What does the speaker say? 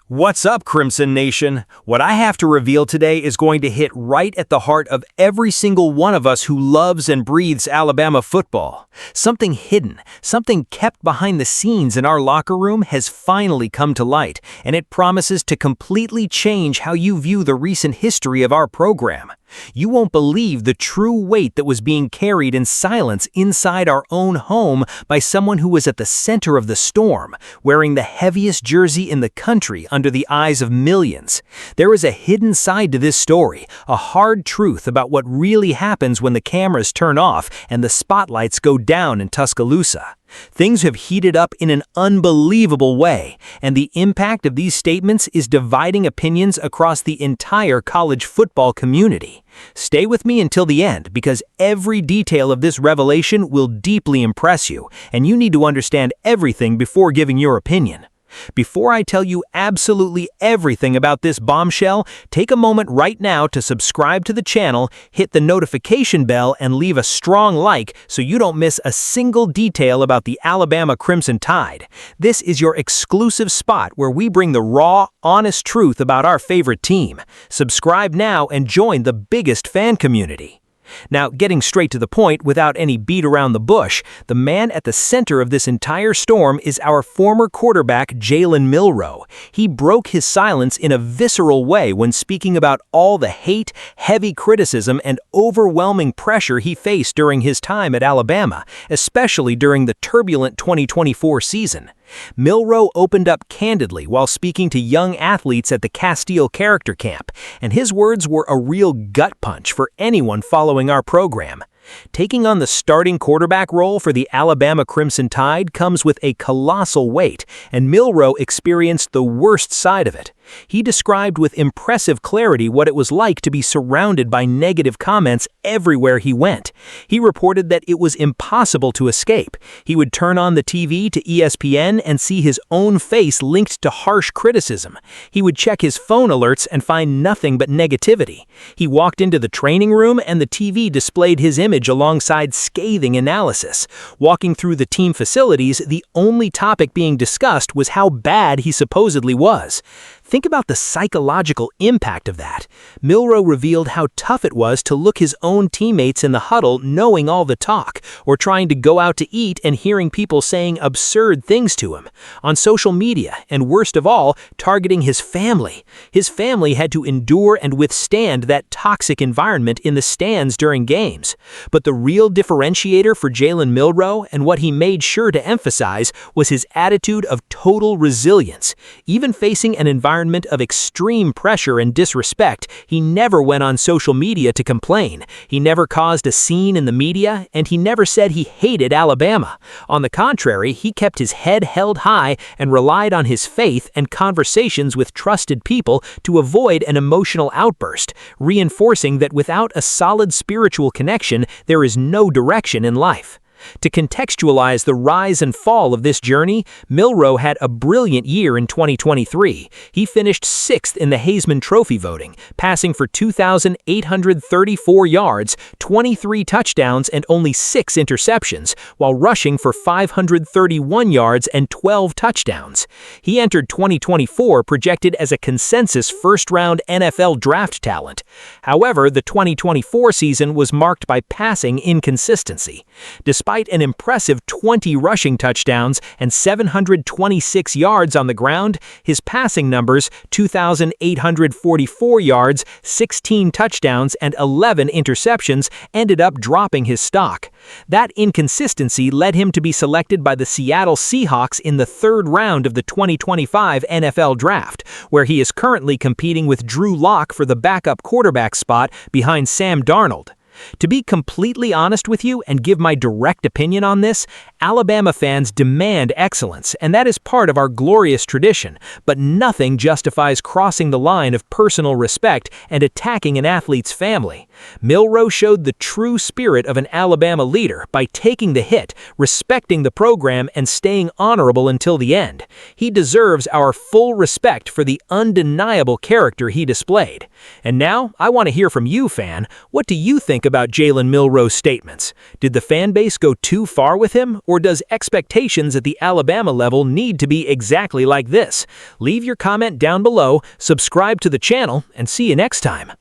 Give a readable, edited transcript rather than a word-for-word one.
What's up, Crimson Nation? What I have to reveal today is going to hit right at the heart of every single one of us who loves and breathes Alabama football. Something hidden, something kept behind the scenes in our locker room has finally come to light, and it promises to completely change how you view the recent history of our program. You won't believe the true weight that was being carried in silence inside our own home by someone who was at the center of the storm, wearing the heaviest jersey in the country under the eyes of millions. There is a hidden side to this story, a hard truth about what really happens when the cameras turn off and the spotlights go down in Tuscaloosa. Things have heated up in an unbelievable way, and the impact of these statements is dividing opinions across the entire college football community. Stay with me until the end, because every detail of this revelation will deeply impress you, and you need to understand everything before giving your opinion. Before I tell you absolutely everything about this bombshell, take a moment right now to subscribe to the channel, hit the notification bell, and leave a strong like so you don't miss a single detail about the Alabama Crimson Tide. This is your exclusive spot where we bring the raw, honest truth about our favorite team. Subscribe now and join the biggest fan community. Now, getting straight to the point without any beat around the bush, the man at the center of this entire storm is our former quarterback, Jalen Milroe. He broke his silence in a visceral way when speaking about all the hate, heavy criticism, and overwhelming pressure he faced during his time at Alabama, especially during the turbulent 2024 season. Milroe opened up candidly while speaking to young athletes at the Castile Character Camp, and his words were a real gut punch for anyone following our program. Taking on the starting quarterback role for the Alabama Crimson Tide comes with a colossal weight, and Milroe experienced the worst side of it. He described with impressive clarity what it was like to be surrounded by negative comments everywhere he went. He reported that it was impossible to escape. He would turn on the TV to ESPN and see his own face linked to harsh criticism. He would check his phone alerts and find nothing but negativity. He walked into the training room and the TV displayed his image alongside scathing analysis. Walking through the team facilities, the only topic being discussed was how bad he supposedly was. Think about the psychological impact of that. Milroe revealed how tough it was to look his own teammates in the huddle knowing all the talk, or trying to go out to eat and hearing people saying absurd things to him. On social media, and worst of all, targeting his family. His family had to endure and withstand that toxic environment in the stands during games. But the real differentiator for Jalen Milroe, and what he made sure to emphasize, was his attitude of total resilience. Even facing an environment of extreme pressure and disrespect, he never went on social media to complain. He never caused a scene in the media, and he never said he hated Alabama. On the contrary, he kept his head held high and relied on his faith and conversations with trusted people to avoid an emotional outburst, reinforcing that without a solid spiritual connection, there is no direction in life. To contextualize the rise and fall of this journey, Milroe had a brilliant year in 2023. He finished 6th in the Heisman Trophy voting, passing for 2,834 yards, 23 touchdowns, and only 6 interceptions, while rushing for 531 yards and 12 touchdowns. He entered 2024 projected as a consensus first-round NFL draft talent. However, the 2024 season was marked by passing inconsistency. Despite an impressive 20 rushing touchdowns and 726 yards on the ground, his passing numbers, 2,844 yards, 16 touchdowns, and 11 interceptions, ended up dropping his stock. That inconsistency led him to be selected by the Seattle Seahawks in the 3rd round of the 2025 NFL Draft, where he is currently competing with Drew Lock for the backup quarterback spot behind Sam Darnold. To be completely honest with you and give my direct opinion on this, Alabama fans demand excellence, and that is part of our glorious tradition, but nothing justifies crossing the line of personal respect and attacking an athlete's family. Milroe showed the true spirit of an Alabama leader by taking the hit, respecting the program, and staying honorable until the end. He deserves our full respect for the undeniable character he displayed. And now, I want to hear from you, fan. What do you think about Jalen Milroe's statements? Did the fan base go too far with him, or does expectations at the Alabama level need to be exactly like this? Leave your comment down below, subscribe to the channel, and see you next time.